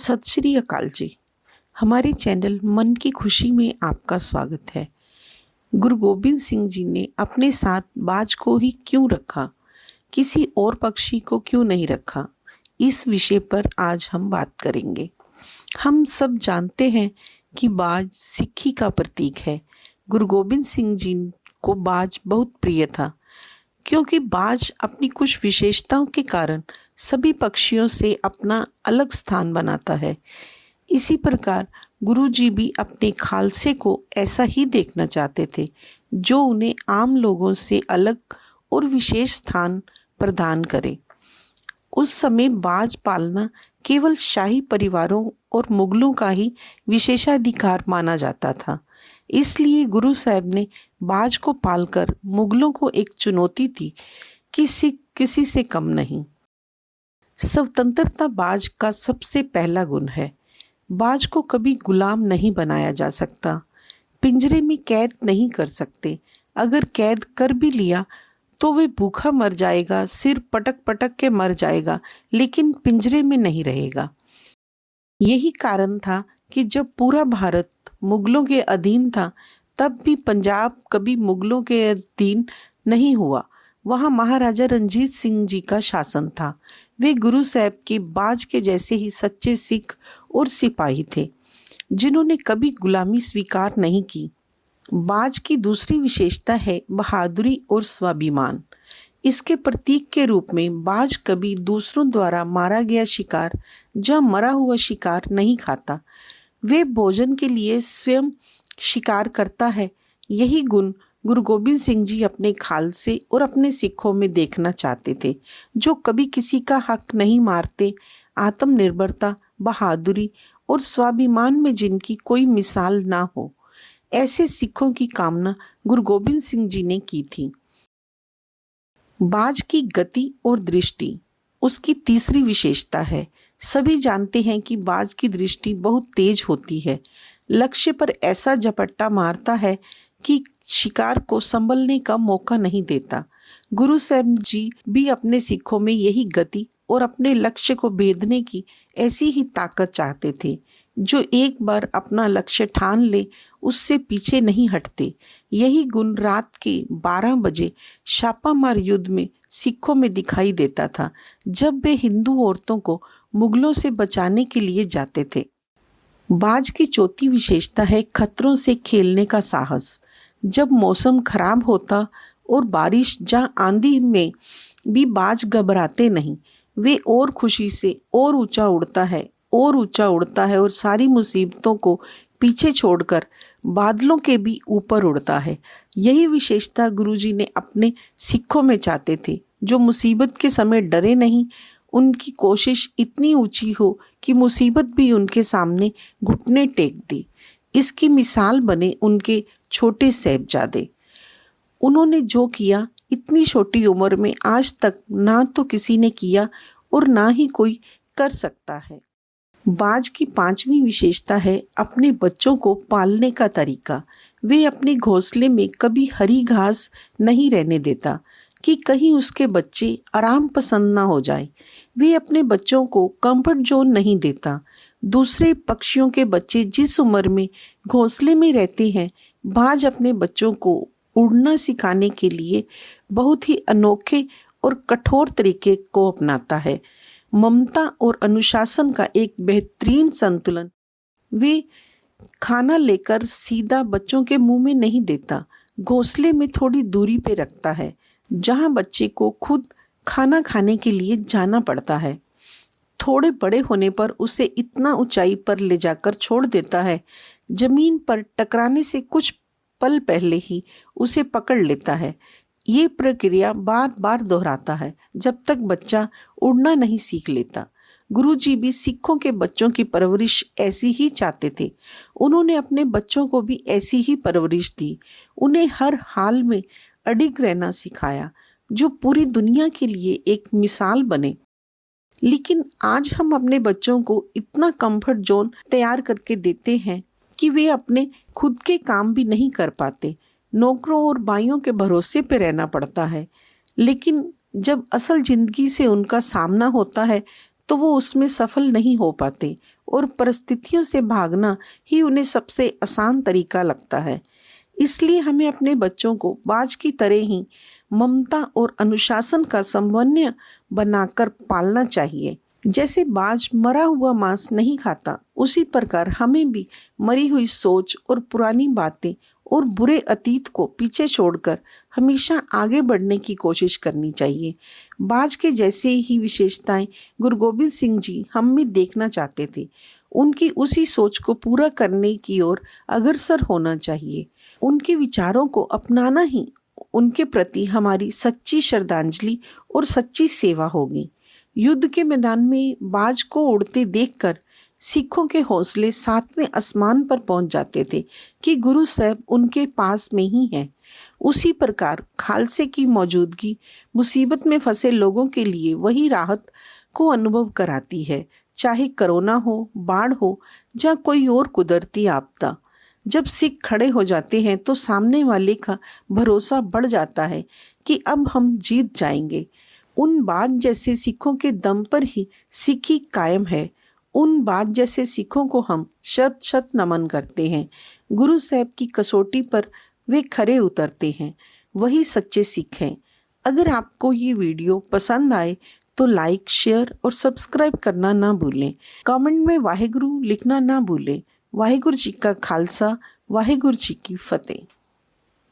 सत श्री अकाल जी। हमारे चैनल मन की खुशी में आपका स्वागत है। गुरु गोबिंद सिंह जी ने अपने साथ बाज को ही क्यों रखा, किसी और पक्षी को क्यों नहीं रखा, इस विषय पर आज हम बात करेंगे। हम सब जानते हैं कि बाज सिक्खी का प्रतीक है। गुरु गोबिंद सिंह जी को बाज बहुत प्रिय था, क्योंकि बाज अपनी कुछ विशेषताओं के कारण सभी पक्षियों से अपना अलग स्थान बनाता है। इसी प्रकार गुरु जी भी अपने खालसे को ऐसा ही देखना चाहते थे, जो उन्हें आम लोगों से अलग और विशेष स्थान प्रदान करे। उस समय बाज पालना केवल शाही परिवारों और मुगलों का ही विशेषाधिकार माना जाता था। इसलिए गुरु साहब ने बाज को पालकर मुगलों को एक चुनौती दी, किसी से कम नहीं। स्वतंत्रता बाज का सबसे पहला गुण है। बाज को कभी गुलाम नहीं बनाया जा सकता, पिंजरे में कैद नहीं कर सकते। अगर कैद कर भी लिया तो वे भूखा मर जाएगा, सिर पटक पटक के मर जाएगा, लेकिन पिंजरे में नहीं रहेगा। यही कारण था कि जब पूरा भारत मुगलों के अधीन था, तब भी पंजाब कभी मुगलों के अधीन नहीं हुआ। वहाँ महाराजा रणजीत सिंह जी का शासन था। वे गुरु साहब के बाज के जैसे ही सच्चे सिख और सिपाही थे, जिन्होंने कभी गुलामी स्वीकार नहीं की। बाज की दूसरी विशेषता है बहादुरी और स्वाभिमान। इसके प्रतीक के रूप में बाज कभी दूसरों द्वारा मारा गया शिकार या मरा हुआ शिकार नहीं खाता। वे भोजन के लिए स्वयं शिकार करता है। यही गुण गुरु गोबिंद सिंह जी अपने खालसे और अपने सिखों में देखना चाहते थे, जो कभी किसी का हक नहीं मारते। आत्मनिर्भरता, बहादुरी और स्वाभिमान में जिनकी कोई मिसाल ना हो, ऐसे सिखों की कामना गुरु गोबिंद सिंह जी ने की थी। बाज की गति और दृष्टि उसकी तीसरी विशेषता है। सभी जानते हैं कि बाज की दृष्टि बहुत तेज होती है, लक्ष्य पर ऐसा झपट्टा मारता है कि शिकार को संभलने का मौका नहीं देता। गुरु साहब जी भी अपने सिखों में यही गति और अपने लक्ष्य को भेदने की ऐसी ही ताकत चाहते थे। जो एक बार अपना लक्ष्य ठान ले, उससे पीछे नहीं हटते। यही गुण रात के 12 बजे छापामार युद्ध में सिखों में दिखाई देता था, जब वे हिंदू औरतों को मुगलों से बचाने के लिए जाते थे। बाज की चौथी विशेषता है खतरों से खेलने का साहस। जब मौसम खराब होता और बारिश या आंधी में भी बाज घबराते नहीं। वे और खुशी से और ऊंचा उड़ता है और सारी मुसीबतों को पीछे छोड़कर बादलों के भी ऊपर उड़ता है। यही विशेषता गुरुजी ने अपने सिखों में चाहते थे, जो मुसीबत के समय डरे नहीं। उनकी कोशिश इतनी ऊंची हो कि मुसीबत भी उनके सामने घुटने टेक दी। इसकी मिसाल बने उनके छोटे साहिबजादे। उन्होंने जो किया इतनी छोटी उम्र में आज तक ना तो किसी ने किया और ना ही कोई कर सकता है। बाज की पांचवी विशेषता है अपने बच्चों को पालने का तरीका। वे अपने घोंसले में कभी हरी घास नहीं रहने देता कि कहीं उसके बच्चे आराम पसंद ना हो जाए। वे अपने बच्चों को कंफर्ट जोन नहीं देता। दूसरे पक्षियों के बच्चे जिस उम्र में घोंसले में रहते हैं, बाज अपने बच्चों को उड़ना सिखाने के लिए बहुत ही अनोखे और कठोर तरीके को अपनाता है। ममता और अनुशासन का एक बेहतरीन संतुलन। वे खाना लेकर सीधा बच्चों के मुंह में नहीं देता, घोंसले में थोड़ी दूरी पे रखता है, जहां बच्चे को खुद खाना खाने के लिए जाना पड़ता है। थोड़े बड़े होने पर उसे इतना ऊंचाई पर ले जाकर छोड़ देता है, जमीन पर टकराने से कुछ पल पहले ही उसे पकड़ लेता है। ये प्रक्रिया बार बार दोहराता है, जब तक बच्चा उड़ना नहीं सीख लेता। गुरुजी भी सिखों के बच्चों की परवरिश ऐसी ही चाहते थे। उन्होंने अपने बच्चों को भी ऐसी ही परवरिश दी। उन्हें हर हाल में अडिग रहना सिखाया, जो पूरी दुनिया के लिए एक मिसाल बने। लेकिन आज हम अपने बच्चों को इतना कंफर्ट जोन तैयार करके देते हैं कि वे अपने खुद के काम भी नहीं कर पाते। नौकरों और बाइयों के भरोसे पे रहना पड़ता है। लेकिन जब असल जिंदगी से उनका सामना होता है, तो वो उसमें सफल नहीं हो पाते और परिस्थितियों से भागना ही उन्हें सबसे आसान तरीका लगता है। इसलिए हमें अपने बच्चों को बाज की तरह ही ममता और अनुशासन का समन्वय बनाकर पालना चाहिए। जैसे बाज मरा हुआ मांस नहीं खाता, उसी प्रकार हमें भी मरी हुई सोच और पुरानी बातें और बुरे अतीत को पीछे छोड़कर हमेशा आगे बढ़ने की कोशिश करनी चाहिए। बाज के जैसे ही विशेषताएं गुरु गोबिंद सिंह जी हम में देखना चाहते थे। उनकी उसी सोच को पूरा करने की ओर अग्रसर होना चाहिए। उनके विचारों को अपनाना ही उनके प्रति हमारी सच्ची श्रद्धांजलि और सच्ची सेवा होगी। युद्ध के मैदान में बाज को उड़ते देखकर सिखों के हौसले सातवें आसमान पर पहुंच जाते थे कि गुरु साहब उनके पास में ही हैं। उसी प्रकार खालसे की मौजूदगी मुसीबत में फंसे लोगों के लिए वही राहत को अनुभव कराती है, चाहे कोरोना हो, बाढ़ हो या कोई और कुदरती आपदा। जब सिख खड़े हो जाते हैं तो सामने वाले का भरोसा बढ़ जाता है कि अब हम जीत जाएंगे। उन बाज जैसे सिखों के दम पर ही सिखी कायम है। उन बाज जैसे सिखों को हम शत शत नमन करते हैं। गुरु साहब की कसौटी पर वे खरे उतरते हैं, वही सच्चे सिख हैं। अगर आपको ये वीडियो पसंद आए तो लाइक, शेयर और सब्सक्राइब करना ना भूलें। कमेंट में वाहेगुरु लिखना ना भूलें। वाहेगुरु जी का खालसा, वाहेगुरु जी की फतेह।